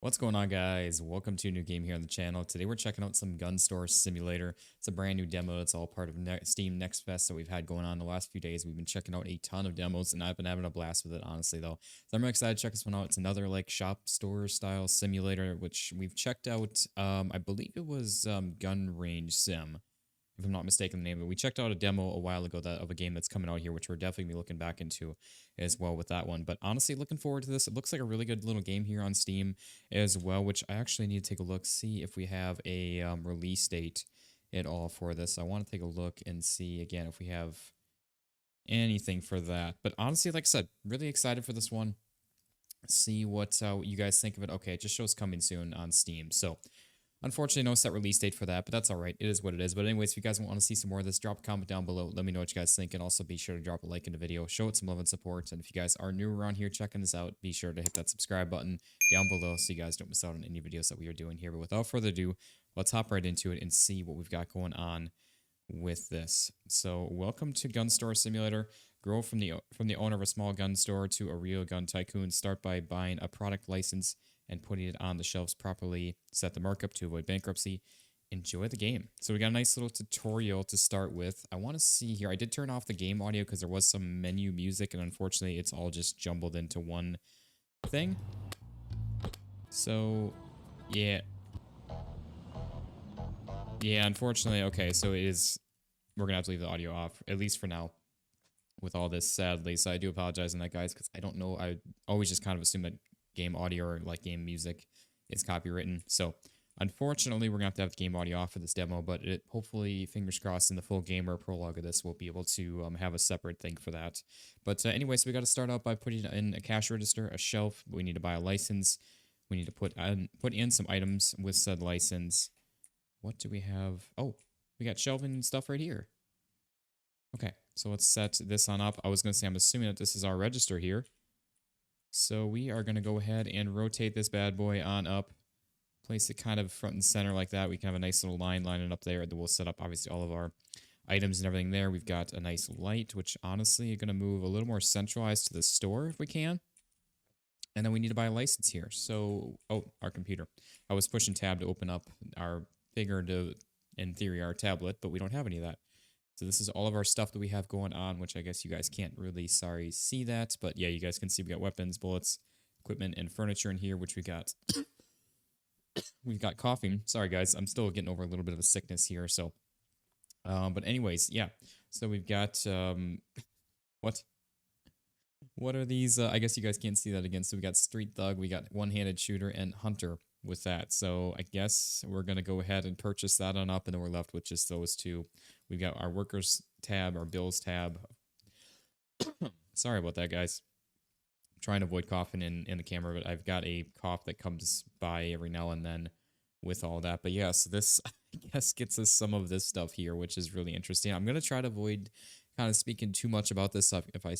What's going on, guys? Welcome to a new game here on the channel. Today we're checking out some Gunstore Simulator. It's a brand new demo. It's all part of Steam Next Fest that we've had going on the last few days. We've been checking out a ton of demos, and I've been having a blast with it, honestly, though. So I'm really excited to check this one out. It's another like shop store style simulator, which we've checked out. I believe it was Gun Range Sim, if I'm not mistaken the name of it. We checked out a demo a while ago of a game that's coming out here, which we're definitely be looking back into as well with that one. But honestly, looking forward to this. It looks like a really good little game here on Steam as well, which I actually need to take a look, see if we have a release date at all for this. I want to take a look and see again if we have anything for that. But honestly, like I said, really excited for this one. See what you guys think of it. Okay, it just shows coming soon on Steam. So unfortunately, no set release date for that, but that's all right. It is what it is. But anyways, if you guys want to see some more of this, drop a comment down below. Let me know what you guys think, and also be sure to drop a like in the video. Show it some love and support. And if you guys are new around here checking this out, be sure to hit that subscribe button down below so you guys don't miss out on any videos that we are doing here. But without further ado, let's hop right into it and see what we've got going on with this. So welcome to Gun Store Simulator. Grow from the owner of a small gun store to a real gun tycoon. Start by buying a product license and putting it on the shelves properly. Set the markup to avoid bankruptcy. Enjoy the game. So we got a nice little tutorial to start with. I want to see here. I did turn off the game audio because there was some menu music, and unfortunately it's all just jumbled into one thing. So yeah. Yeah, unfortunately, okay, so it is, we're gonna have to leave the audio off, at least for now, with all this, sadly. So I do apologize on that, guys, because I don't know, I always just kind of assume that game audio or like game music is copywritten. So unfortunately, we're gonna have the game audio off for this demo, but it hopefully, fingers crossed, in the full game or prologue of this, we'll be able to have a separate thing for that. But anyway, so we got to start out by putting in a cash register, a shelf. We need to buy a license. We need to put in some items with said license. What do we have? Oh, we got shelving and stuff right here. Okay, so let's set this on up. I was going to say, I'm assuming that this is our register here. So we are going to go ahead and rotate this bad boy on up. Place it kind of front and center like that. We can have a nice little line lining up there. We'll set up, obviously, all of our items and everything there. We've got a nice light, which honestly is going to move a little more centralized to the store if we can. And then we need to buy a license here. So, oh, our computer. I was pushing tab to open up our figured, in theory, our tablet, but we don't have any of that. So this is all of our stuff that we have going on, which I guess you guys can't really, see that. But yeah, you guys can see we got weapons, bullets, equipment, and furniture in here, which we got. We've got coughing. Sorry, guys. I'm still getting over a little bit of a sickness here. So, but anyways, yeah. So we've got, what? What are these? I guess you guys can't see that again. So we got Street Thug, we got One-Handed Shooter, and Hunter with that. So I guess we're going to go ahead and purchase that on up, and then we're left with just those two. We've got our Workers tab, our Bills tab. Sorry about that, guys. I'm trying to avoid coughing in the camera, but I've got a cough that comes by every now and then with all that. But yeah, so this, I guess, gets us some of this stuff here, which is really interesting. I'm going to try to avoid kind of speaking too much about this stuff. If I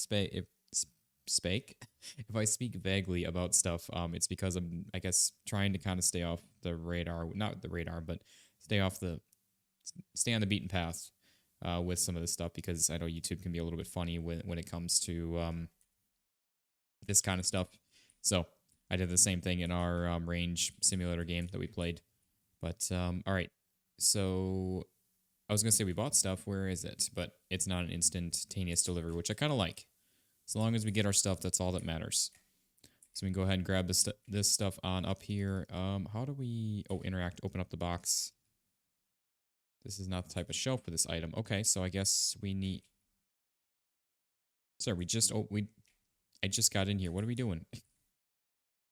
if I speak vaguely about stuff, it's because I'm, I guess, trying to kind of stay off the radar, not the radar, but stay on the beaten path with some of this stuff, because I know YouTube can be a little bit funny when it comes to this kind of stuff. So I did the same thing in our range simulator game that we played. But all right, so I was gonna say we bought stuff. Where is it? But it's not an instantaneous delivery, which I kind of like. As long as we get our stuff, that's all that matters. So we can go ahead and grab this stuff on up here. How do we... Oh, interact. Open up the box. This is not the type of shelf for this item. Okay, so I guess we need... Sorry, I just got in here. What are we doing?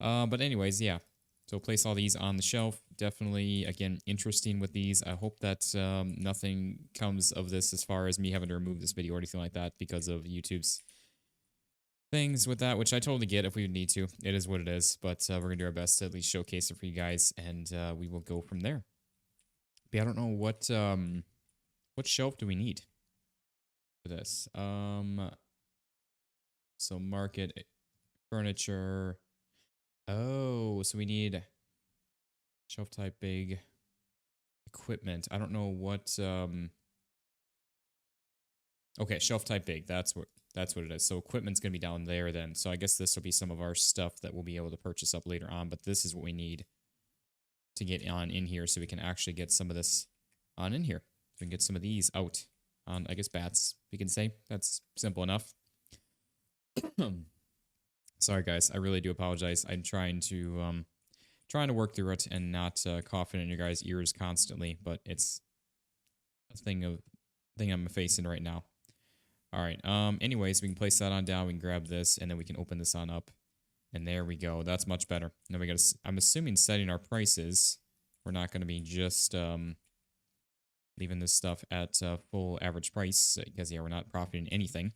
But anyways, yeah. So place all these on the shelf. Definitely, again, interesting with these. I hope that nothing comes of this as far as me having to remove this video or anything like that because of YouTube's things with that, which I totally get if we need to. It is what it is, but we're going to do our best to at least showcase it for you guys, and we will go from there. But yeah, I don't know what shelf do we need for this. So market, furniture. Oh, so we need shelf type big, equipment. I don't know what Okay, shelf type big. That's what it is. So equipment's gonna be down there then. So I guess this will be some of our stuff that we'll be able to purchase up later on. But this is what we need to get on in here, so we can actually get some of this on in here. We can get some of these out on, I guess, bats. We can say that's simple enough. Sorry, guys. I really do apologize. I'm trying to work through it and not coughing in your guys' ears constantly. But it's a thing I'm facing right now. All right. Anyways, we can place that on down. We can grab this, and then we can open this on up. And there we go. That's much better. Now we got to, I'm assuming setting our prices. We're not going to be just leaving this stuff at full average price because, yeah, we're not profiting anything.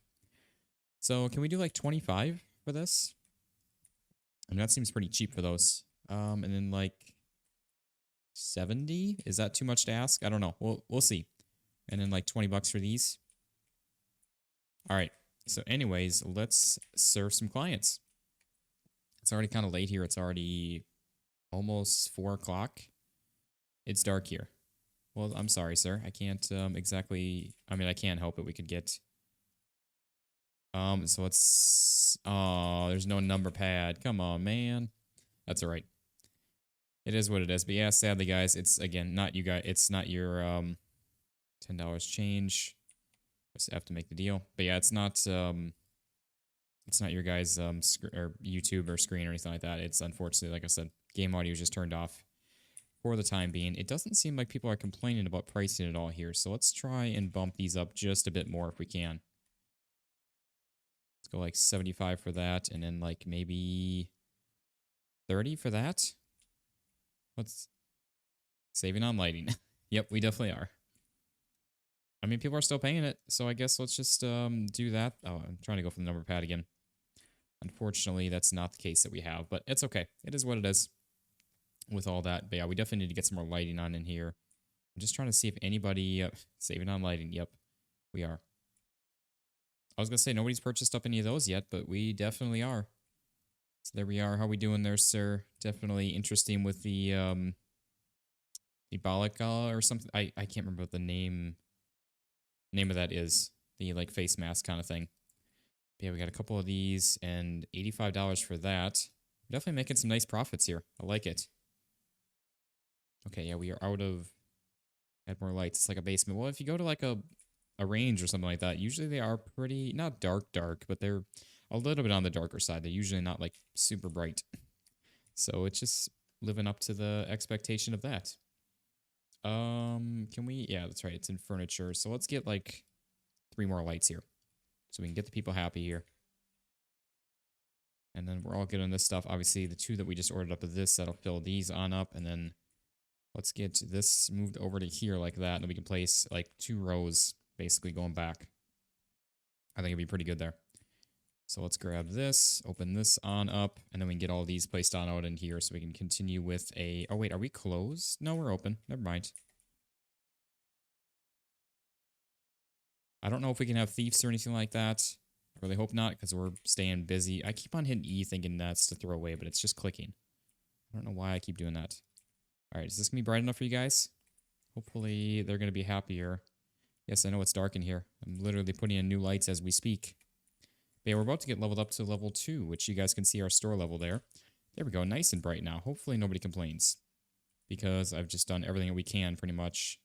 So can we do like 25 for this? I mean, that seems pretty cheap for those. And then like 70? Is that too much to ask? I don't know. We'll see. And then like 20 bucks for these. All right. So anyways, let's serve some clients. It's already kind of late here. It's already almost 4 o'clock. It's dark here. Well, I'm sorry, sir. I can't exactly... I mean, I can't help it. We could get... So it's... Oh, there's no number pad. Come on, man. That's all right. It is what it is. But yeah, sadly, guys, it's, again, not you guys. It's not your $10 change. Just have to make the deal. But yeah, it's not your guys' or YouTube or screen or anything like that. It's unfortunately, like I said, game audio is just turned off for the time being. It doesn't seem like people are complaining about pricing at all here. So let's try and bump these up just a bit more if we can. Let's go like 75 for that, and then like maybe 30 for that. Let's saving on lighting. Yep, we definitely are. I mean, people are still paying it, so I guess let's just do that. Oh, I'm trying to go for the number pad again. Unfortunately, that's not the case that we have, but it's okay. It is what it is with all that. But yeah, we definitely need to get some more lighting on in here. I'm just trying to see if anybody... saving on lighting. Yep, we are. I was going to say nobody's purchased up any of those yet, but we definitely are. So there we are. How we doing there, sir? Definitely interesting with the Balika or something. I can't remember what the name of that is. The like face mask kind of thing. But yeah, we got a couple of these and $85 for that. We're definitely making some nice profits here. I like it. Okay, yeah, we are out of... Add more lights. It's like a basement. Well, if you go to like a range or something like that, usually they are pretty... Not dark, but they're a little bit on the darker side. They're usually not like super bright. So it's just living up to the expectation of that. Can we... Yeah, that's right. It's in furniture. So let's get like 3 more lights here. So we can get the people happy here. And then we're all good on this stuff. Obviously, the 2 that we just ordered up of this, that'll fill these on up. And then let's get this moved over to here like that. And then we can place like 2 rows basically going back. I think it'd be pretty good there. So let's grab this, open this on up, and then we can get all these placed on out in here so we can continue with a... Oh, wait, are we closed? No, we're open. Never mind. I don't know if we can have thieves or anything like that. I really hope not, because we're staying busy. I keep on hitting E thinking that's to throw away, but it's just clicking. I don't know why I keep doing that. All right, is this going to be bright enough for you guys? Hopefully they're going to be happier. Yes, I know it's dark in here. I'm literally putting in new lights as we speak. But yeah, we're about to get leveled up to level 2, which you guys can see our store level there. There we go, nice and bright now. Hopefully nobody complains, because I've just done everything that we can pretty much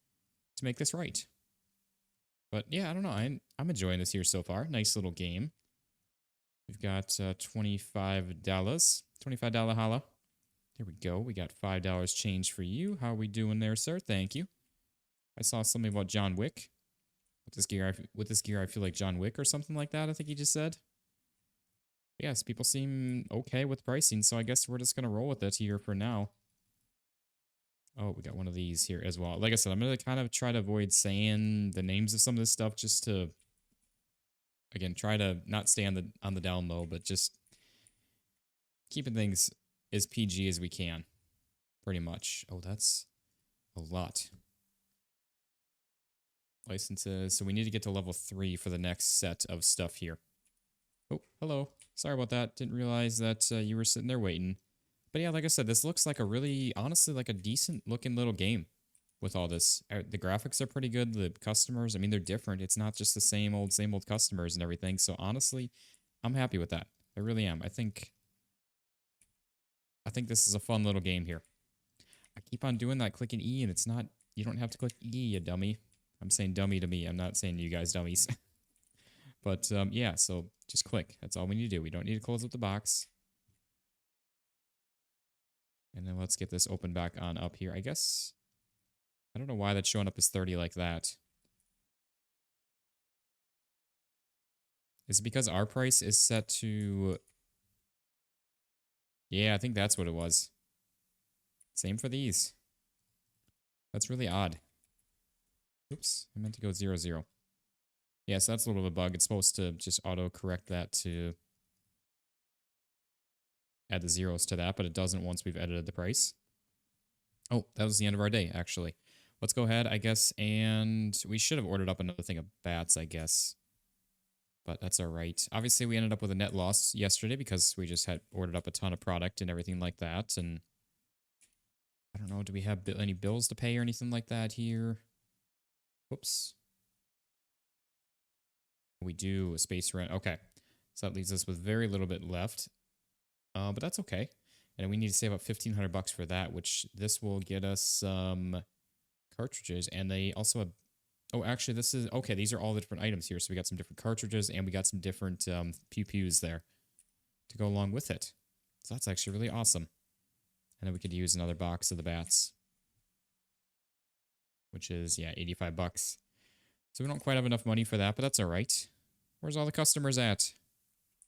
to make this right. But yeah, I don't know. I'm enjoying this here so far. Nice little game. We've got $25. $25 holla. There we go. We got $5 change for you. How are we doing there, sir? Thank you. I saw something about John Wick. With this gear, I feel like John Wick or something like that, I think he just said. Yes, people seem okay with pricing, so I guess we're just going to roll with it here for now. Oh, we got one of these here as well. Like I said, I'm going to kind of try to avoid saying the names of some of this stuff just to, again, try to not stay on the down low, but just keeping things as PG as we can, pretty much. Oh, that's a lot. Licenses. So we need to get to level 3 for the next set of stuff here. Oh, hello. Sorry about that. Didn't realize that you were sitting there waiting. But yeah, like I said, this looks like a really, honestly, like a decent looking little game. with all this. The graphics are pretty good. The customers, I mean, they're different. It's not just the same old customers and everything. So honestly, I'm happy with that. I really am. I think this is a fun little game here. I keep on doing that, clicking E, and it's not, you don't have to click E, you dummy. I'm saying dummy to me. I'm not saying you guys dummies. But yeah, so just click. That's all we need to do. We don't need to close up the box. And then let's get this open back on up here. I guess, I don't know why that's showing up as 30 like that. Is it because our price is set to... Yeah, I think that's what it was. Same for these. That's really odd. Oops, I meant to go 0, 0. Yeah, so that's a little bit of a bug. It's supposed to just auto-correct that to add the zeros to that, but it doesn't once we've edited the price. Oh, that was the end of our day, actually. Let's go ahead, I guess, and we should have ordered up another thing of bats, I guess. But that's all right. Obviously, we ended up with a net loss yesterday because we just had ordered up a ton of product and everything like that. And I don't know, do we have any bills to pay or anything like that here? Whoops. We do, a space rent. Okay. So that leaves us with very little bit left. But that's okay. And we need to save up $1,500 for that, which this will get us some cartridges. And they also have... Oh, actually, this is... Okay, these are all the different items here. So we got some different cartridges, and we got some different pew-pews there to go along with it. So that's actually really awesome. And then we could use another box of the bats, which is, yeah, $85. So we don't quite have enough money for that, but that's all right. Where's all the customers at?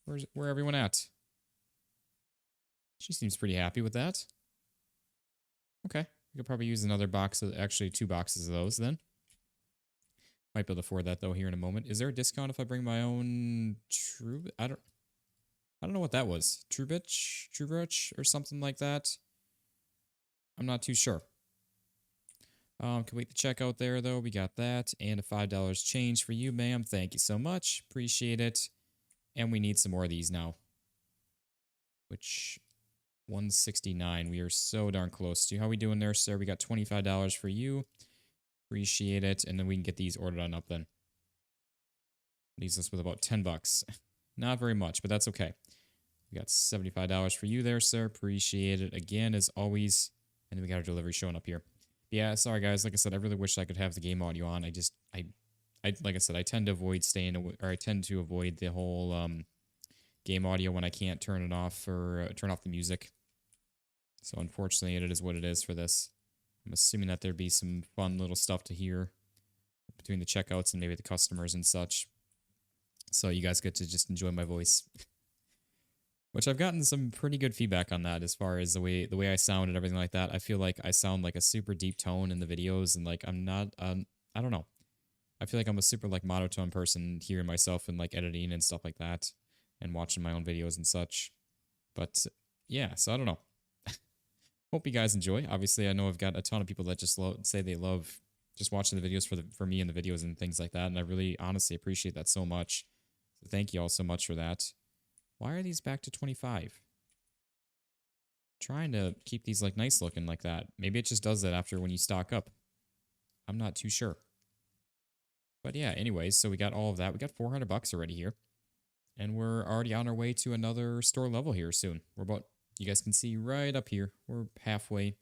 Where everyone at? She seems pretty happy with that. Okay, we could probably use another box of... Actually, 2 boxes of those then. Might be able to afford that though here in a moment. Is there a discount if I bring my own true? I don't know what that was. Trubich or something like that. I'm not too sure. Can wait the checkout there though. We got that and a $5 change for you, ma'am. Thank you so much. Appreciate it. And we need some more of these now. Which 169. We are so darn close to. How we doing there, sir? We got $25 for you. Appreciate it. And then we can get these ordered on up then. Leaves us with about $10. Not very much, but that's okay. We got $75 for you there, sir. Appreciate it again, as always. And then we got our delivery showing up here. Yeah, sorry guys. Like I said, I really wish I could have the game audio on. Like I said, I tend to avoid I tend to avoid the whole game audio when I can't turn it off or turn off the music. So unfortunately, it is what it is for this. I'm assuming that there'd be some fun little stuff to hear between the checkouts and maybe the customers and such. So you guys get to just enjoy my voice. Which I've gotten some pretty good feedback on that as far as the way I sound and everything like that. I feel like I sound like a super deep tone in the videos and like I'm not I don't know. I feel like I'm a super like monotone person hearing myself and like editing and stuff like that and watching my own videos and such. But yeah, so I don't know. Hope you guys enjoy. Obviously, I know I've got a ton of people that just say they love just watching the videos for me and the videos and things like that, and I really honestly appreciate that so much. So thank you all so much for that. Why are these back to 25? Trying to keep these like nice looking like that. Maybe it just does that after when you stock up. I'm not too sure. But yeah, anyways, so we got all of that. We got $400 already here. And we're already on our way to another store level here soon. We're about, you guys can see right up here. We're halfway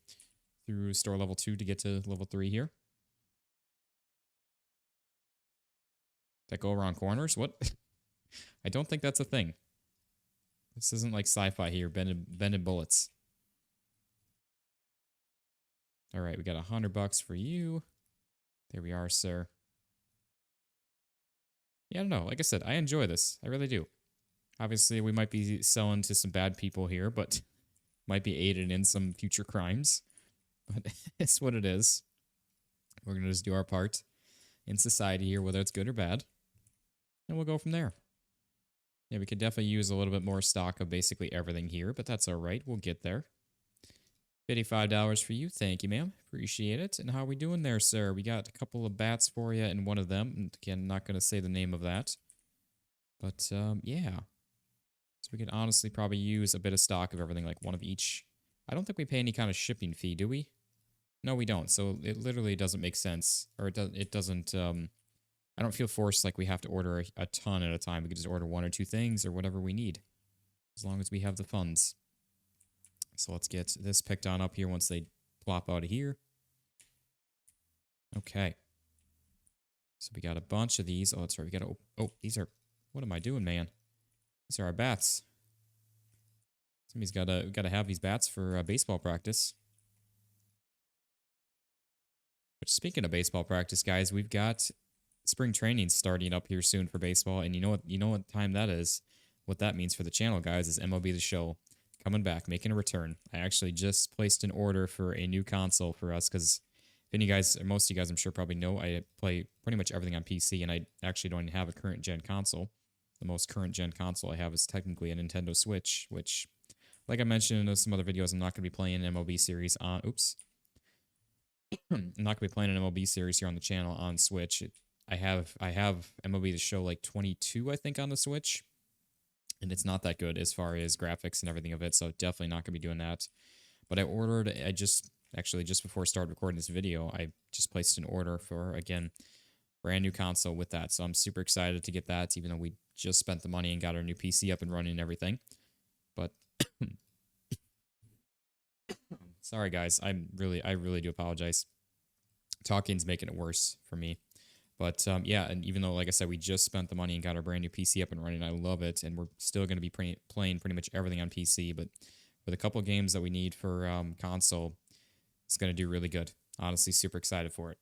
through store level 2 to get to level 3 here. That go around corners? What? I don't think that's a thing. This isn't like sci-fi here, bending bullets. All right, we got $100 for you. There we are, sir. Yeah, I don't know. Like I said, I enjoy this. I really do. Obviously, we might be selling to some bad people here, but might be aided in some future crimes. But it's what it is. We're going to just do our part in society here, whether it's good or bad. And we'll go from there. Yeah, we could definitely use a little bit more stock of basically everything here, but that's all right. We'll get there. $55 for you. Thank you, ma'am. Appreciate it. And how are we doing there, sir? We got a couple of bats for you and one of them. And again, not going to say the name of that. But, yeah. So we could honestly probably use a bit of stock of everything, like one of each. I don't think we pay any kind of shipping fee, do we? No, we don't. So it literally doesn't make sense, or it doesn't. I don't feel forced like we have to order a ton at a time. We can just order 1 or 2 things or whatever we need, as long as we have the funds. So let's get this picked on up here once they plop out of here. Okay. So we got a bunch of these. Oh, that's right. We got to. Oh, these are. What am I doing, man? These are our bats. Somebody's gotta have these bats for baseball practice. Which, speaking of baseball practice, guys, we've got spring training starting up here soon for baseball, and you know what time that is. What that means for the channel, guys, is MLB The Show coming back, making a return. I actually just placed an order for a new console for us because if any guys, or most of you guys, I'm sure probably know, I play pretty much everything on PC, and I actually don't have a current gen console. The most current gen console I have is technically a Nintendo Switch, which, like I mentioned in some other videos, I'm not going to be playing an MLB series on. Oops. I'm not going to be playing an MLB series here on the channel on Switch. I have MLB The Show like 22, I think, on the Switch, and it's not that good as far as graphics and everything of it, so definitely not going to be doing that. But I just before I started recording this video, I just placed an order for, again, brand new console with that, so I'm super excited to get that, even though we just spent the money and got our new PC up and running and everything. But sorry, guys. I really do apologize. Talking's making it worse for me. But yeah, and even though, like I said, we just spent the money and got our brand new PC up and running, I love it, and we're still going to be playing pretty much everything on PC. But with a couple of games that we need for console, it's going to do really good. Honestly, super excited for it.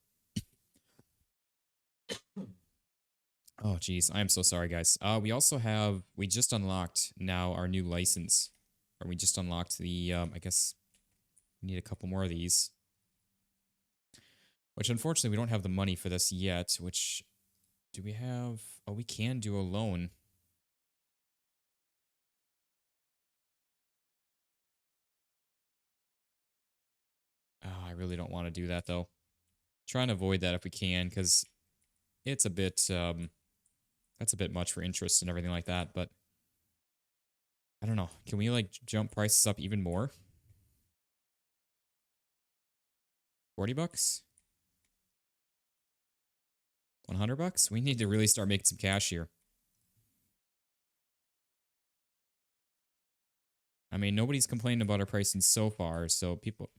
Oh, geez. I am so sorry, guys. We just unlocked now our new license. Or we just unlocked the, I guess we need a couple more of these. Which, unfortunately, we don't have the money for this yet, which, do we have? Oh, we can do a loan. Oh, I really don't want to do that, though. Trying to avoid that if we can, because it's a bit, that's a bit much for interest and everything like that, but I don't know. Can we, like, jump prices up even more? 40 bucks? 100 bucks? We need to really start making some cash here. I mean, nobody's complaining about our pricing so far, so people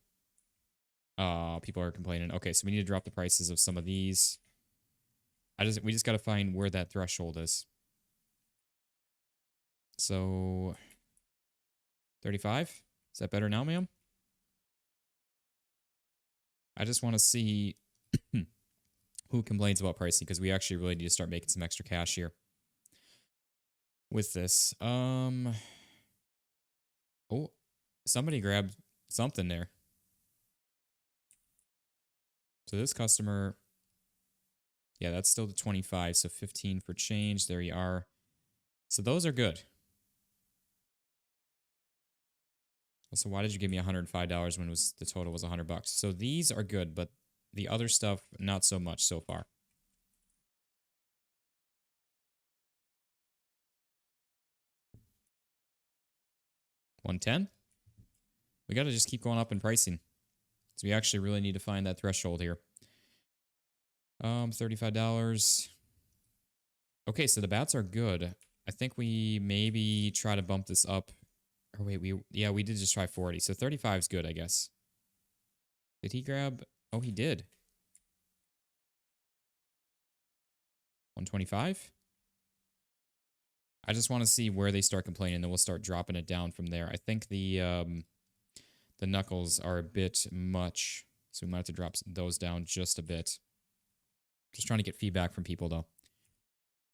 are complaining. Okay, so we need to drop the prices of some of these. We just got to find where that threshold is. So 35? Is that better now, ma'am? I just want to see who complains about pricing, because we actually really need to start making some extra cash here with this. Oh, somebody grabbed something there. So this customer, yeah, that's still the 25, so 15 for change. There you are. So those are good. So why did you give me $105 when the total was 100 bucks? So these are good, but the other stuff, not so much so far. $110? We got to just keep going up in pricing. So we actually really need to find that threshold here. $35. Okay, so the bats are good. I think we maybe try to bump this up. Or wait, we did just try 40. So 35 is good, I guess. Did he grab? Oh, he did. 125? I just want to see where they start complaining, then we'll start dropping it down from there. I think the knuckles are a bit much, so we might have to drop those down just a bit. Just trying to get feedback from people, though.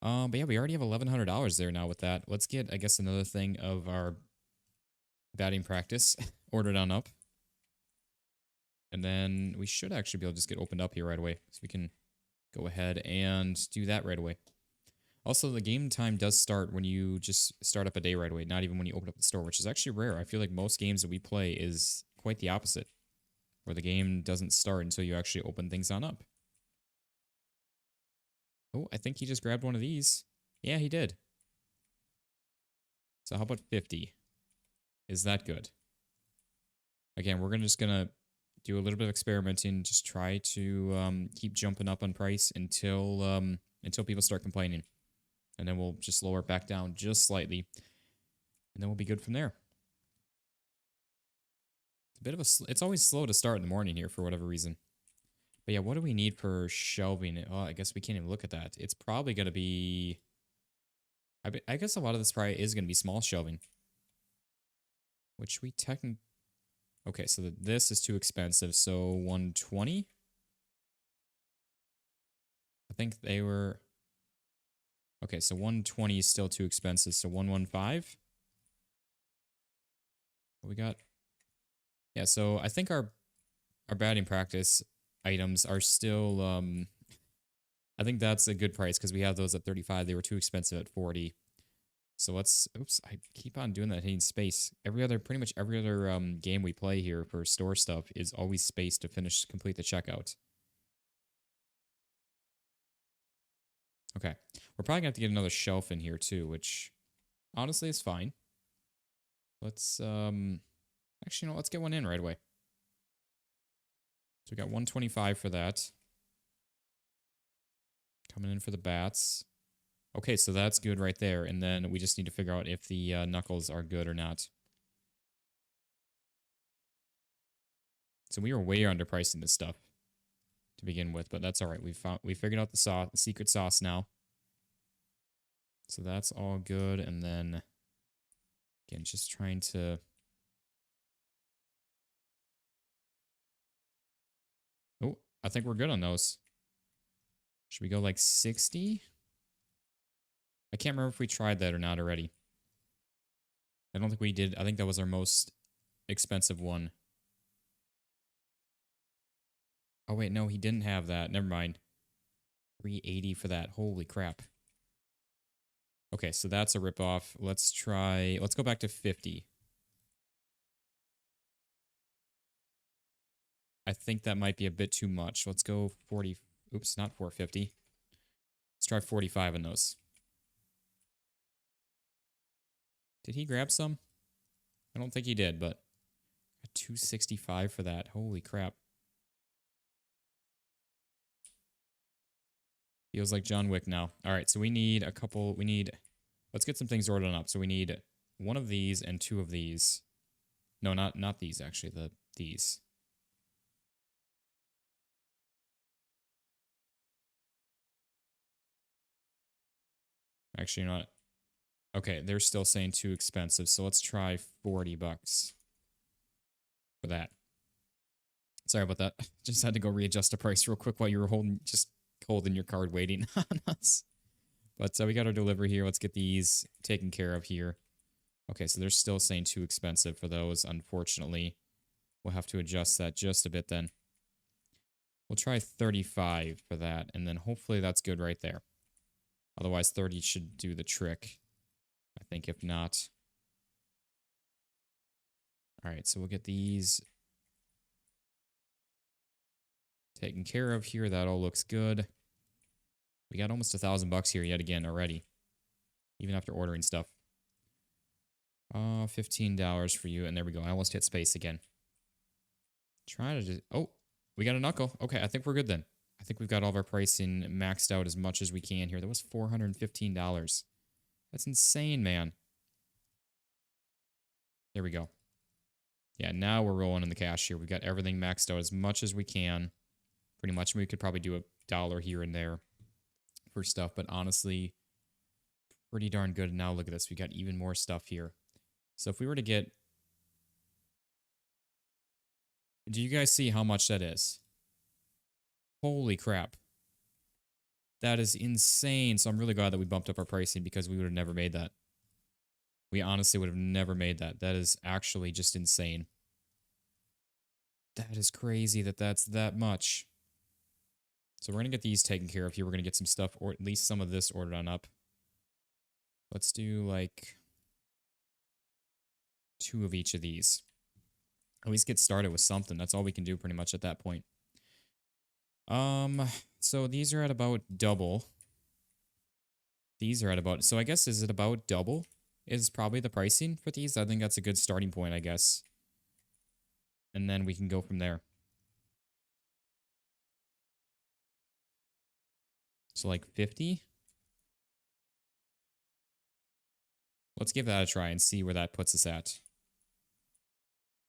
But yeah, we already have $1,100 there now with that. Let's get, I guess, another thing of our batting practice ordered on up. And then we should actually be able to just get opened up here right away. So we can go ahead and do that right away. Also, the game time does start when you just start up a day right away, not even when you open up the store, which is actually rare. I feel like most games that we play is quite the opposite, where the game doesn't start until you actually open things on up. Oh, I think he just grabbed one of these. Yeah, he did. So how about 50? Is that good? Again, we're just gonna do a little bit of experimenting, just try to keep jumping up on price until people start complaining. And then we'll just lower it back down just slightly. And then we'll be good from there. It's a bit of it's always slow to start in the morning here for whatever reason. But yeah, what do we need for shelving? Oh, I guess we can't even look at that. It's probably going to be... I guess a lot of this probably is going to be small shelving. Which we technically... Okay, so this is too expensive, so 120? I think they were... Okay, so 120 is still too expensive, so 115? What we got? Yeah, so I think our batting practice items are still... I think that's a good price, because we have those at 35. They were too expensive at 40. So let's... Oops, I keep on doing that, hitting space. Pretty much every other game we play here for store stuff is always space to complete the checkout. Okay. We're probably going to have to get another shelf in here too, which honestly is fine. Let's, actually, no, let's get one in right away. So we got 125 for that. Coming in for the bats. Okay, so that's good right there. And then we just need to figure out if the knuckles are good or not. So we were way underpricing this stuff to begin with, but that's all right. We figured out the secret sauce now. So that's all good. And then again, just trying to... Oh, I think we're good on those. Should we go like 60? I can't remember if we tried that or not already. I don't think we did. I think that was our most expensive one. Oh, wait, no, he didn't have that. Never mind. 380 for that. Holy crap. Okay, so that's a ripoff. Let's go back to 50. I think that might be a bit too much. Let's go 40. Oops, not 450. Let's try 45 on those. Did he grab some? I don't think he did, but 265 for that. Holy crap. Feels like John Wick now. All right, so we need a couple. Let's get some things ordered up. So we need one of these and two of these. No, not these actually. These. Actually, you know what? Okay, they're still saying too expensive, so let's try 40 bucks for that. Sorry about that. Just had to go readjust the price real quick while you were holding your card waiting on us. But we got our delivery here. Let's get these taken care of here. Okay, so they're still saying too expensive for those, unfortunately. We'll have to adjust that just a bit then. We'll try 35 for that, and then hopefully that's good right there. Otherwise, 30 should do the trick. I think if not. All right, so we'll get these taken care of here. That all looks good. We got almost $1,000 here yet again already, even after ordering stuff. $15 for you, and there we go. I almost hit space again. Trying to just... Oh, we got a knuckle. Okay, I think we're good then. I think we've got all of our pricing maxed out as much as we can here. That was $415. That's insane, man. There we go. Yeah, now we're rolling in the cash here. We've got everything maxed out as much as we can. Pretty much. We could probably do $1 here and there for stuff, but honestly, pretty darn good. Now look at this. We got even more stuff here. So if we were to get... Do you guys see how much that is? Holy crap. That is insane. So I'm really glad that we bumped up our pricing because we would have never made that. We honestly would have never made that. That is actually just insane. That is crazy that that's that much. So we're going to get these taken care of here. We're going to get some stuff, or at least some of this ordered on up. Let's do like 2 of each of these. At least get started with something. That's all we can do pretty much at that point. So these are at about double. These are at about, so I guess, is it about double? Is probably the pricing for these. I think that's a good starting point, I guess. And then we can go from there. So like 50? Let's give that a try and see where that puts us at.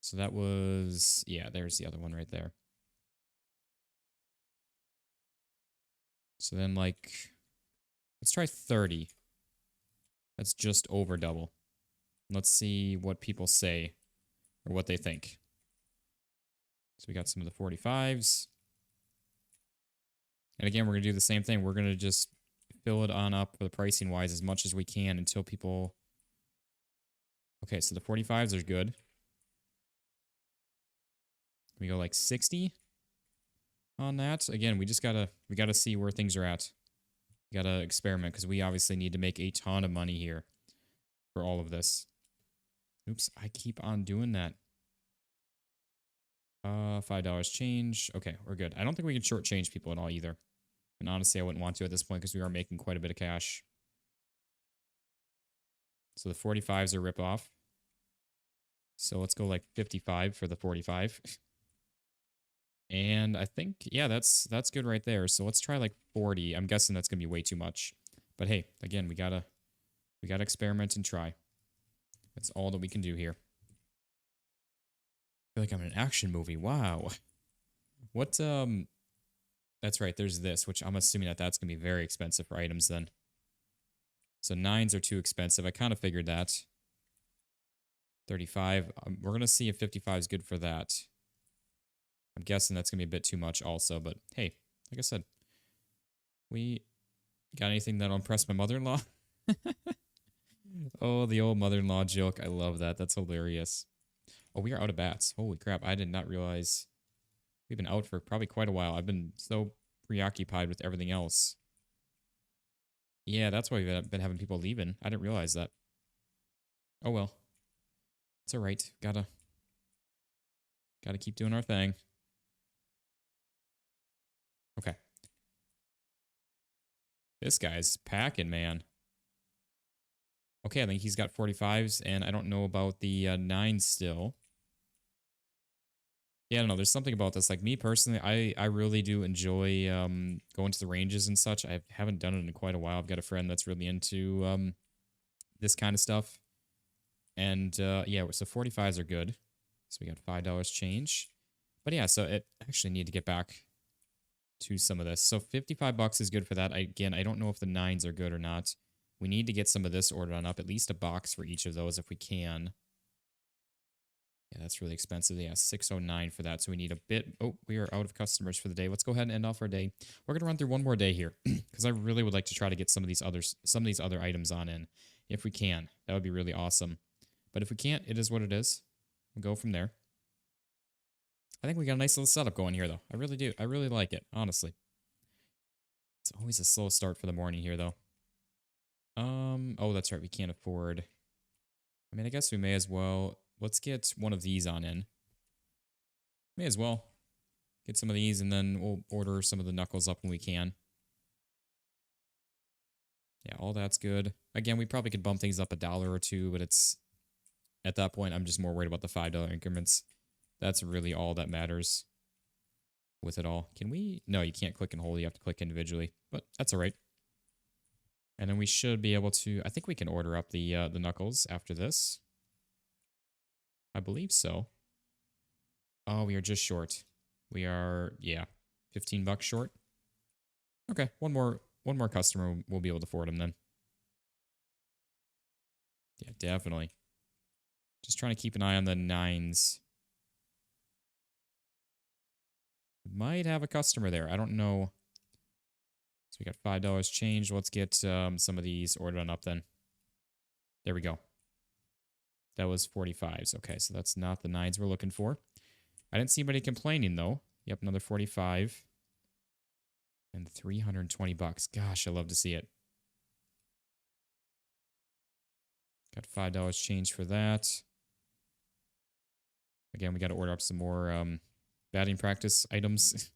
So that was, yeah, there's the other one right there. So then like, let's try 30. That's just over double. Let's see what people say or what they think. So we got some of the 45s. And again, we're going to do the same thing. We're going to just fill it on up for the pricing wise as much as we can until people... Okay, so the 45s are good. We go like 60 on that. Again, we gotta see where things are at. We gotta experiment because we obviously need to make a ton of money here for all of this. Oops, I keep on doing that. $5 change. Okay, we're good. I don't think we can shortchange people at all either. And honestly, I wouldn't want to at this point because we are making quite a bit of cash. So the 45s are rip off. So let's go like 55 for the 45. And I think, yeah, that's good right there. So let's try like 40. I'm guessing that's going to be way too much. But hey, again, we gotta experiment and try. That's all that we can do here. I feel like I'm in an action movie. Wow. What, that's right, there's this, which I'm assuming that's going to be very expensive for items then. So 9s are too expensive. I kind of figured that. 35. We're going to see if 55 is good for that. I'm guessing that's going to be a bit too much also, but hey, like I said, we got anything that'll impress my mother-in-law? Oh, the old mother-in-law joke. I love that. That's hilarious. Oh, we are out of bats. Holy crap. I did not realize we've been out for probably quite a while. I've been so preoccupied with everything else. Yeah, that's why we've been having people leaving. I didn't realize that. Oh, well. It's all right. Gotta keep doing our thing. Okay. This guy's packing, man. Okay, I think he's got 45s, and I don't know about the 9s still. Yeah, I don't know. There's something about this. Like, me personally, I really do enjoy going to the ranges and such. I haven't done it in quite a while. I've got a friend that's really into this kind of stuff. And, yeah, so 45s are good. So we got $5 change. But, yeah, so it actually need to get back to some of this. So 55 bucks is good for that. Again, I don't know if the 9s are good or not. We need to get some of this ordered on up, at least a box for each of those if we can. Yeah, that's really expensive. Yeah, 609 for that. So we need a bit. Oh, we are out of customers for the day. Let's go ahead and end off our day. We're going to run through one more day here because I really would like to try to get some of these other items on in if we can. That would be really awesome. But if we can't, it is what it is. We'll go from there. I think we got a nice little setup going here, though. I really do. I really like it, honestly. It's always a slow start for the morning here, though. Oh, that's right. We can't afford... I mean, I guess we may as well... Let's get one of these on in. May as well. Get some of these, and then we'll order some of the knuckles up when we can. Yeah, all that's good. Again, we probably could bump things up $1 or $2, but it's... At that point, I'm just more worried about the $5 increments. That's really all that matters with it all. Can we... No, you can't click and hold. You have to click individually, but that's all right. And then we should be able to... I think we can order up the knuckles after this. I believe so. Oh, we are just short. We are, yeah, 15 bucks short. Okay, one more customer will be able to afford them then. Yeah, definitely. Just trying to keep an eye on the 9s. Might have a customer there. I don't know. So we got $5 change. Let's get some of these ordered on up then. There we go. That was 45s. Okay, so that's not the 9s we're looking for. I didn't see anybody complaining, though. Yep, another 45. And 320 bucks. Gosh, I love to see it. Got $5 change for that. Again, we got to order up some more batting practice items.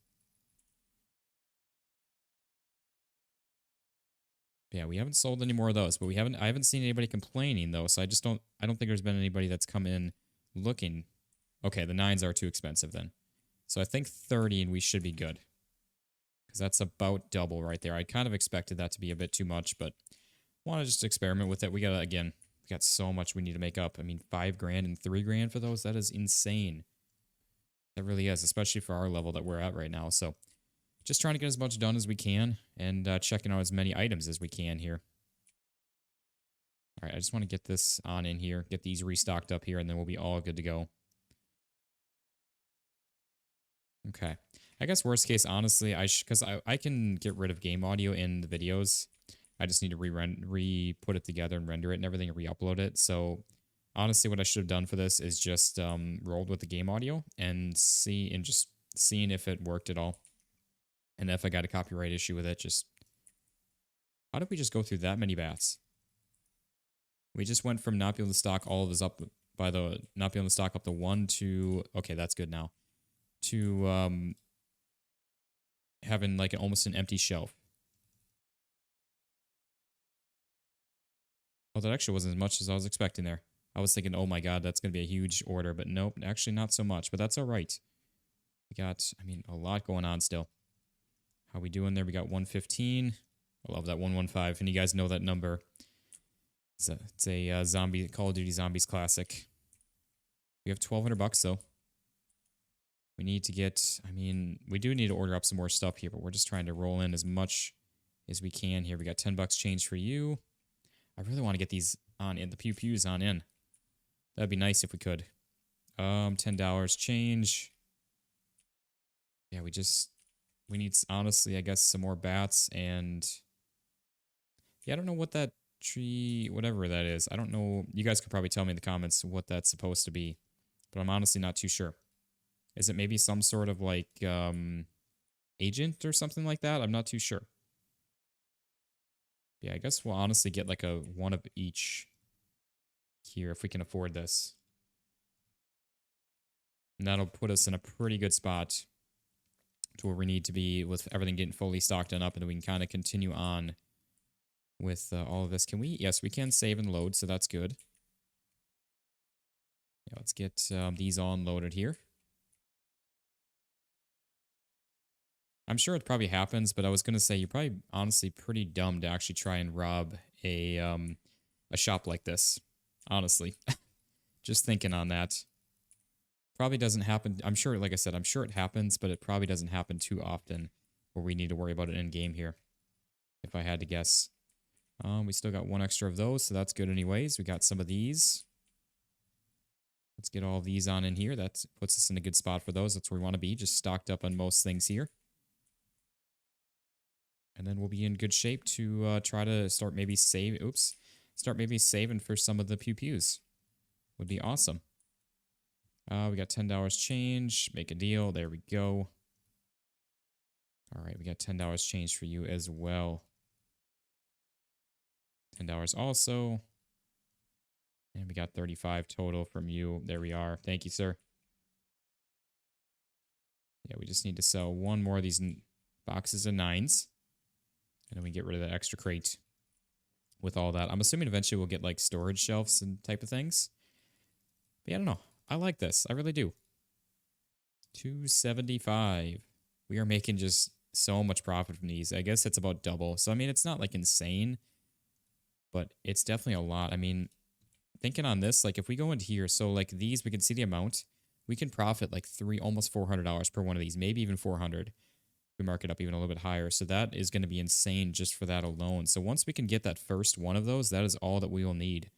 Yeah, we haven't sold any more of those, but I haven't seen anybody complaining though, so I don't think there's been anybody that's come in looking. Okay, the 9s are too expensive then. So I think 30 and we should be good. because that's about double right there. I kind of expected that to be a bit too much, but want to just experiment with it. We got, again, we got so much we need to make up. I mean, 5 grand and 3 grand for those, that is insane. That really is, especially for our level that we're at right now. So just trying to get as much done as we can and checking out as many items as we can here. All right, I just want to get this on in here, get these restocked up here, and then we'll be all good to go. Okay. I guess worst case, honestly, because I can get rid of game audio in the videos. I just need to re-put it together and render it and everything and re-upload it. So honestly, what I should have done for this is just rolled with the game audio and just seeing if it worked at all. And if I got a copyright issue with it, just how did we just go through that many bats? We just went from not being able to stock all of this up by the not being able to stock up the 1 to, okay, that's good now, to having like almost an empty shelf. Oh, that actually wasn't as much as I was expecting there. I was thinking, oh my god, that's going to be a huge order, but nope, actually not so much, but that's all right. We got, I mean, a lot going on still. How we doing there? We got 115. I love that 115, and you guys know that number. It's a zombie Call of Duty Zombies classic. We have 1,200 bucks though. We need to get, I mean, we do need to order up some more stuff here, but we're just trying to roll in as much as we can here. We got 10 bucks change for you. I really want to get these on in, the pew-pews on in. That'd be nice if we could. $10 change. Yeah, we need, honestly, I guess, some more bats and... Yeah, I don't know what that tree, whatever that is. I don't know. You guys could probably tell me in the comments what that's supposed to be, but I'm honestly not too sure. Is it maybe some sort of like agent or something like that? I'm not too sure. Yeah, I guess we'll honestly get like a one of each here if we can afford this. And that'll put us in a pretty good spot to where we need to be with everything getting fully stocked and up, and we can kind of continue on with all of this. Can we? Yes, we can save and load, so that's good. Yeah, let's get these all unloaded here. I'm sure it probably happens, but I was going to say you're probably honestly pretty dumb to actually try and rob a shop like this. Honestly. Just thinking on that. Probably doesn't happen. I'm sure, like I said, I'm sure it happens, but it probably doesn't happen too often where we need to worry about it in game here. If I had to guess. We still got 1 extra of those, so that's good anyways. We got some of these. Let's get all of these on in here. That puts us in a good spot for those. That's where we want to be, just stocked up on most things here. And then we'll be in good shape to try to start maybe saving for some of the pew-pews. Would be awesome. We got $10 change. Make a deal. There we go. All right, we got $10 change for you as well. $10 also. And we got 35 total from you. There we are. Thank you, sir. Yeah, we just need to sell 1 more of these boxes of 9s. And then we get rid of that extra crate with all that. I'm assuming eventually we'll get like storage shelves and type of things. But yeah, I don't know. I like this. I really do. $275. We are making just so much profit from these. I guess it's about double. So, I mean, it's not like insane, but it's definitely a lot. I mean, thinking on this, like if we go into here, so like these, we can see the amount. We can profit like almost $400 per one of these, maybe even 400. We mark it up even a little bit higher. So that is going to be insane just for that alone. So once we can get that first one of those, that is all that we will need.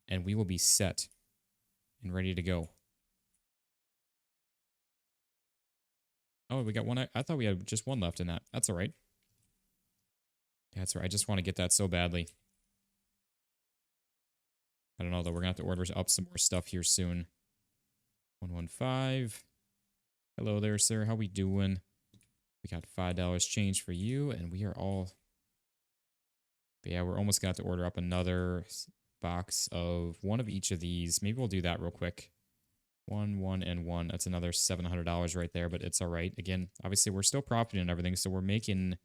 And we will be set and ready to go. Oh, we got one. I thought we had just 1 left in that. That's all right. Yeah, that's all right. I just want to get that so badly. I don't know, though. We're going to have to order up some more stuff here soon. 115. Hello there, sir. How we doing? We got $5 change for you, and we are all... But yeah, we're almost going to have to order up another box of 1 of each of these. Maybe we'll do that real quick. 1, 1, and 1. That's another $700 right there, but it's all right. Again, obviously, we're still profiting and everything, so we're making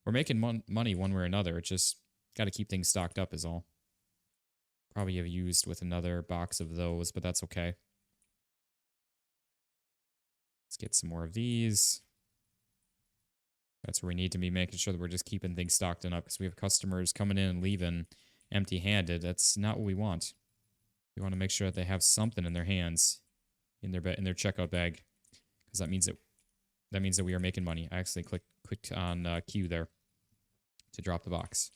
money one way or another. It's just got to keep things stocked up is all. Probably have used with another box of those, but that's okay. Let's get some more of these. That's where we need to be making sure that we're just keeping things stocked up because we have customers coming in and leaving empty-handed. That's not what we want. We want to make sure that they have something in their hands, in their checkout bag, because that means that we are making money. I actually clicked on Q there to drop the box.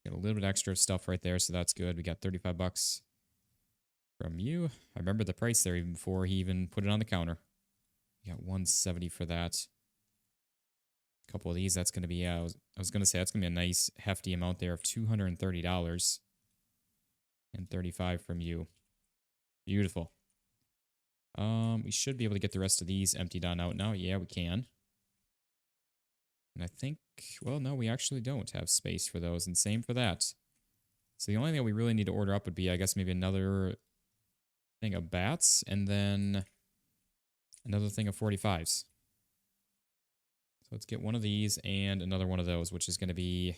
Got a little bit extra stuff right there, so that's good. We got 35 bucks from you. I remember the price there even before he even put it on the counter. We got 170 for that. A couple of these, that's going to be, I was going to say, that's going to be a nice hefty amount there of $230. And 35 from you. Beautiful. We should be able to get the rest of these emptied on out now. Yeah, we can. And I think, well, no, we actually don't have space for those. And same for that. So the only thing we really need to order up would be, I guess, maybe another thing of bats and then another thing of 45s. So let's get one of these and another one of those, which is going to be...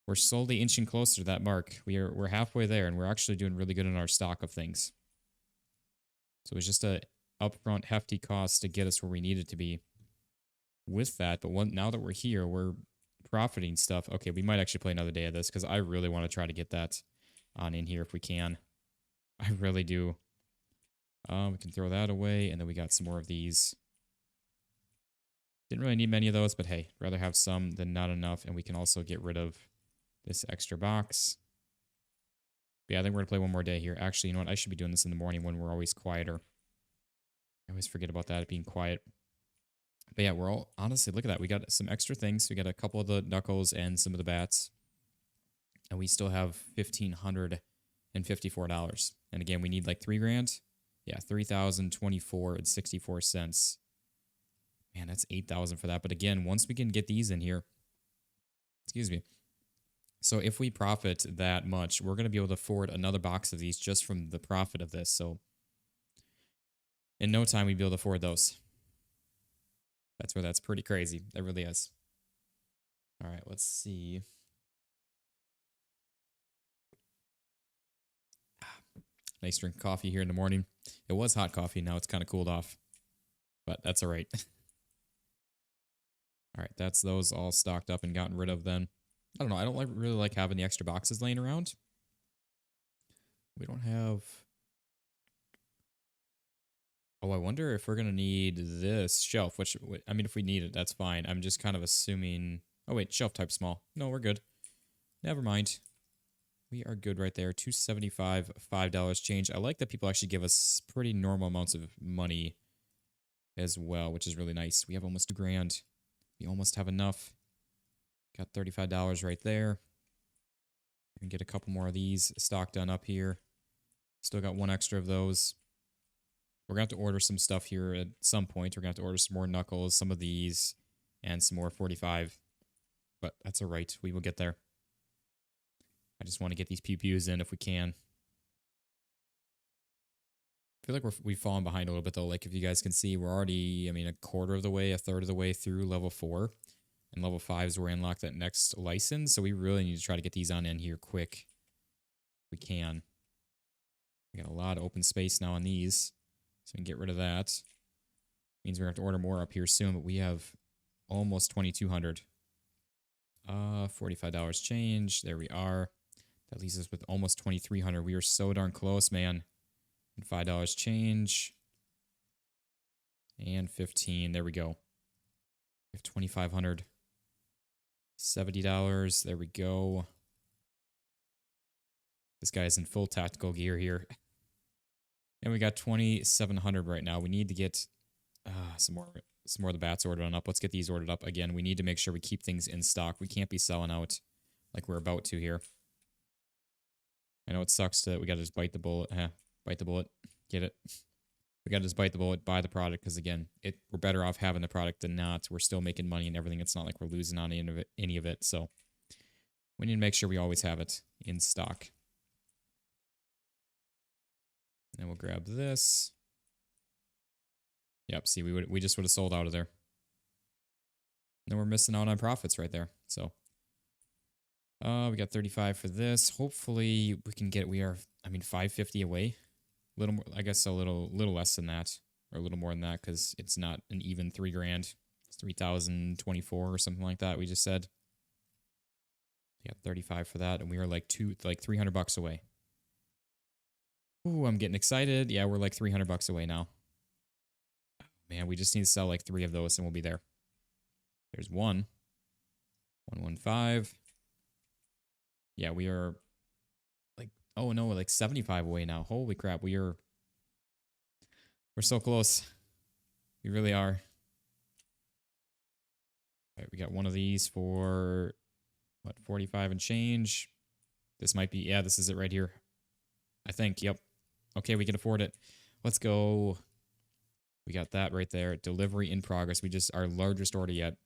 We're slowly inching closer to that mark. We're halfway there, and we're actually doing really good in our stock of things. So it was just a upfront hefty cost to get us where we needed to be with that. But now that we're here, we're profiting stuff. Okay, we might actually play another day of this because I really want to try to get that on in here if we can. I really do. We can throw that away, and then we got some more of these. Didn't really need many of those, but hey, rather have some than not enough, and we can also get rid of this extra box. Yeah, I think we're going to play one more day here. Actually, you know what? I should be doing this in the morning when we're always quieter. I always forget about that, being quiet. But yeah, we're all... Honestly, look at that. We got some extra things. We got a couple of the knuckles and some of the bats. And we still have $1,554. And again, we need like $3,000. Yeah, $3,024.64. Man, that's $8,000 for that. But again, once we can get these in here... Excuse me. So if we profit that much, we're going to be able to afford another box of these just from the profit of this. So in no time, we'd be able to afford those. That's pretty crazy. That really is. All right, let's see. Nice drink of coffee here in the morning. It was hot coffee. Now it's kind of cooled off. But that's all right. All right, that's those all stocked up and gotten rid of then. I don't know. I don't really like having the extra boxes laying around. We don't have... Oh, I wonder if we're going to need this shelf, which, I mean, if we need it, that's fine. I'm just kind of assuming... Oh, wait, shelf type small. No, we're good. Never mind. We are good right there. $275, $5 change. I like that people actually give us pretty normal amounts of money as well, which is really nice. We have almost $2,000. We almost have enough. Got $35 right there. We can get a couple more of these stocked done up here. Still got one extra of those. We're going to have to order some stuff here at some point. We're going to have to order some more knuckles, some of these, and some more 45. But that's all right. We will get there. I just want to get these pew-pews in if we can. I feel like we've fallen behind a little bit, though. Like, if you guys can see, we're already, I mean, a quarter of the way, a third of the way through level 4. And level 5 is where we unlock that next license. So we really need to try to get these on in here quick. If we can. We got a lot of open space now on these. So we can get rid of that. Means we're going to have to order more up here soon, but we have almost 2,200. $45 change. There we are. That leaves us with almost 2,300. We are so darn close, man. And $5 change. And 15. There we go. We have 2,500. $70. There we go. This guy is in full tactical gear here. And we got 2,700 right now. We need to get some more of the bats ordered on up. Let's get these ordered up again. We need to make sure we keep things in stock. We can't be selling out like we're about to here. I know it sucks that we got to just bite the bullet. Bite the bullet. Get it? We got to just bite the bullet, buy the product, because again, we're better off having the product than not. We're still making money and everything. It's not like we're losing on any of it. So we need to make sure we always have it in stock. And we'll grab this. Yep, see, we just would have sold out of there. And then we're missing out on profits right there. So we got 35 for this. Hopefully we can get, we are, I mean, 550 away. A little more, I guess a little less than that, or a little more than that, because it's not an even $3,000. 3,024 or something like that. We just said. Yeah, 35 for that, and we are like 300 bucks away. Ooh, I'm getting excited. Yeah, we're like 300 bucks away now. Man, we just need to sell like 3 of those and we'll be there. There's one. 115. Yeah, we are like, oh no, we're like 75 away now. Holy crap, we're so close. We really are. All right, we got one of these for what, 45 and change. This might be, yeah, this is it right here. I think, yep. Okay, we can afford it. Let's go. We got that right there. Delivery in progress. We just, our largest order yet.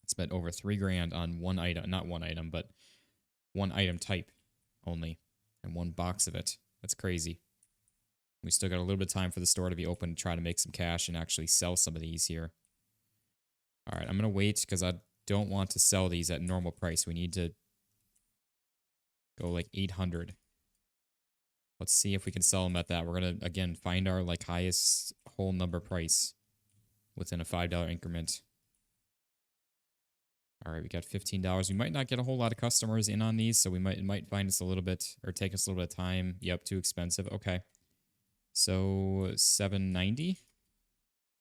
Spent over $3,000 on one item, not one item, but one item type only, and one box of it. That's crazy. We still got a little bit of time for the store to be open to try to make some cash and actually sell some of these here. All right, I'm going to wait because I don't want to sell these at normal price. We need to go like 800. Let's see if we can sell them at that. We're going to, again, find our like highest whole number price within a $5 increment. All right, we got $15. We might not get a whole lot of customers in on these, so it might find us a little bit, or take us a little bit of time. Yep, too expensive. Okay. So $7.90.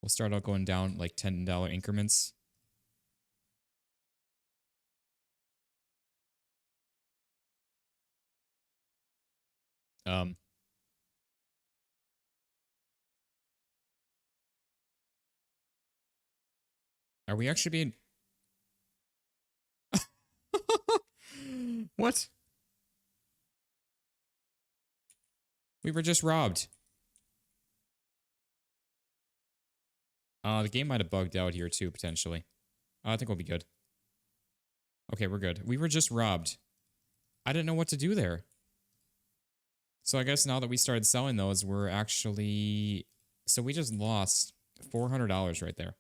We'll start out going down like $10 increments. Are we actually being... What? We were just robbed. The game might have bugged out here too, potentially. I think we'll be good. Okay, we're good. We were just robbed. I didn't know what to do there. So I guess now that we started selling those, we're actually... So we just lost $400 right there.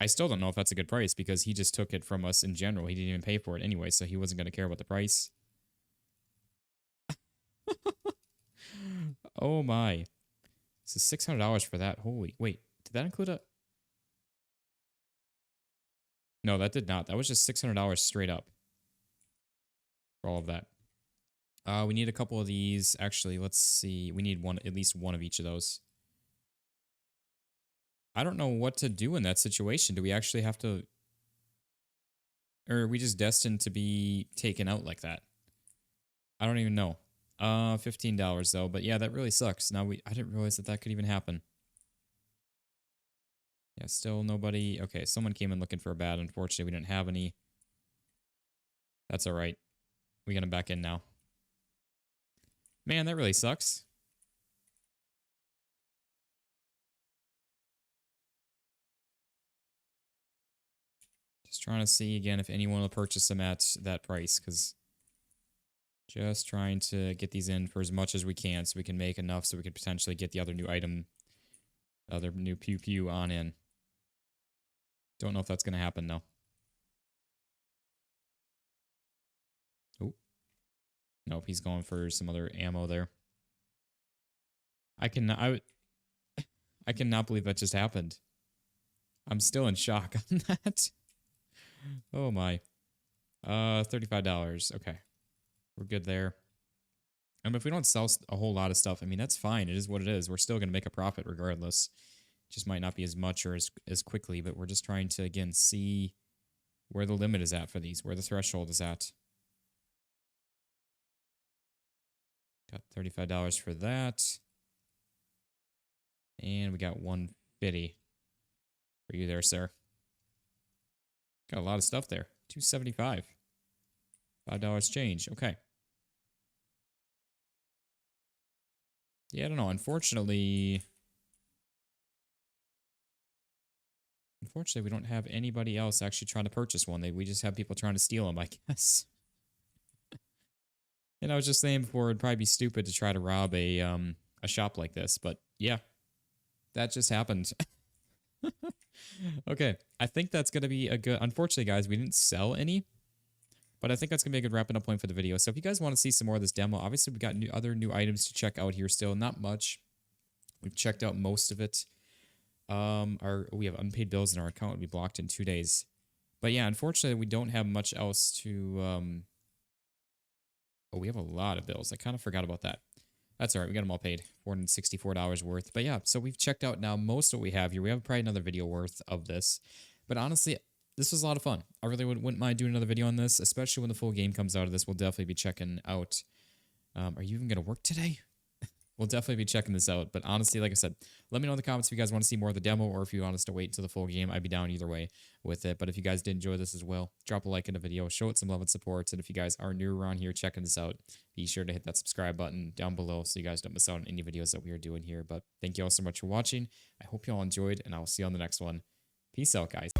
I still don't know if that's a good price because he just took it from us in general. He didn't even pay for it anyway, so he wasn't going to care about the price. Oh my. This is $600 for that. Holy, wait, did that include a... No, that did not. That was just $600 straight up. For all of that. We need a couple of these. Actually, let's see. We need at least one of each of those. I don't know what to do in that situation. Do we actually have to... Or are we just destined to be taken out like that? I don't even know. $15 though. But yeah, that really sucks. Now I didn't realize that could even happen. Yeah, still nobody... Okay, someone came in looking for a bat. Unfortunately, we didn't have any. That's alright. We got him back in now. Man, that really sucks. Just trying to see again if anyone will purchase them at that price, because just trying to get these in for as much as we can so we can make enough so we could potentially get the other new item, other new pew pew on in. Don't know if that's going to happen though. Oh. Nope, he's going for some other ammo there. I cannot believe that just happened. I'm still in shock on that. Oh my. $35. Okay. We're good there. If we don't sell a whole lot of stuff, I mean, that's fine. It is what it is. We're still going to make a profit regardless. Just might not be as much or as quickly, but we're just trying to, again, see where the limit is at for these, where the threshold is at. Got $35 for that. And we got $150 for you there, sir. Got a lot of stuff there. $275. $5 change. Okay. Yeah, I don't know. Unfortunately, we don't have anybody else actually trying to purchase one. We just have people trying to steal them, I guess. And I was just saying before, it'd probably be stupid to try to rob a shop like this, but yeah, that just happened. Okay, I think that's going to be a good... Unfortunately, guys, we didn't sell any, but I think that's going to be a good wrapping up point for the video. So if you guys want to see some more of this demo, obviously we've got other new items to check out here still. Not much. We've checked out most of it. We have unpaid bills and our account will be blocked in 2 days. But yeah, unfortunately, we don't have much else to. Oh, we have a lot of bills. I kind of forgot about that. That's all right. We got them all paid. $464 worth. But yeah, so we've checked out now most of what we have here. We have probably another video worth of this. But honestly, this was a lot of fun. I really wouldn't mind doing another video on this, especially when the full game comes out of this. We'll definitely be checking out. Are you even going to work today? We'll definitely be checking this out. But honestly, like I said, let me know in the comments if you guys want to see more of the demo or if you want us to wait until the full game. I'd be down either way with it. But if you guys did enjoy this as well, drop a like in the video, show it some love and support. And if you guys are new around here checking this out, be sure to hit that subscribe button down below so you guys don't miss out on any videos that we are doing here. But thank you all so much for watching. I hope you all enjoyed, and I'll see you on the next one. Peace out, guys.